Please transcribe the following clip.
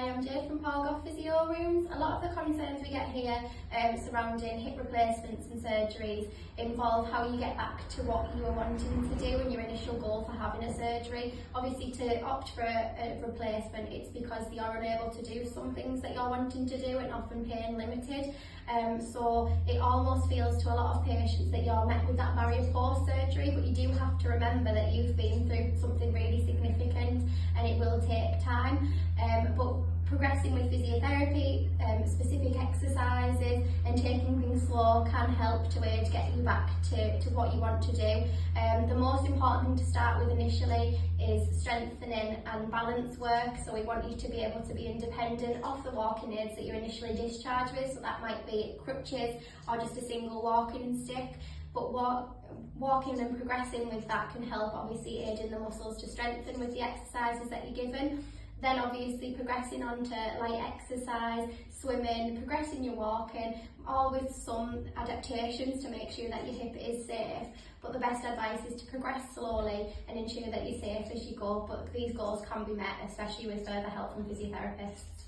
Hi, I'm Jade from Physio Rooms. A lot of the concerns we get here surrounding hip replacements and surgeries involve how you get back to what you were wanting to do and your initial goal for having a surgery. Obviously, to opt for a replacement, it's because you're unable to do some things that you're wanting to do and often pain limited. So it almost feels to a lot of patients that you're met with that barrier post-surgery, but you do have to remember that you've been through something really significant and it will take time. But progressing with physiotherapy, specific exercises and taking things slow can help to get you back to what you want to do. The most important thing to start with initially is strengthening and balance work. So we want you to be able to be independent of the walking aids that you're initially discharged with. So that might be crutches or just a single walking stick. But walking and progressing with that can help obviously aid in the muscles to strengthen with the exercises that you're given. Then obviously progressing on to light exercise, swimming, progressing your walking, all with some adaptations to make sure that your hip is safe. But the best advice is to progress slowly and ensure that you're safe as you go. But these goals can be met, especially with further help from physiotherapists.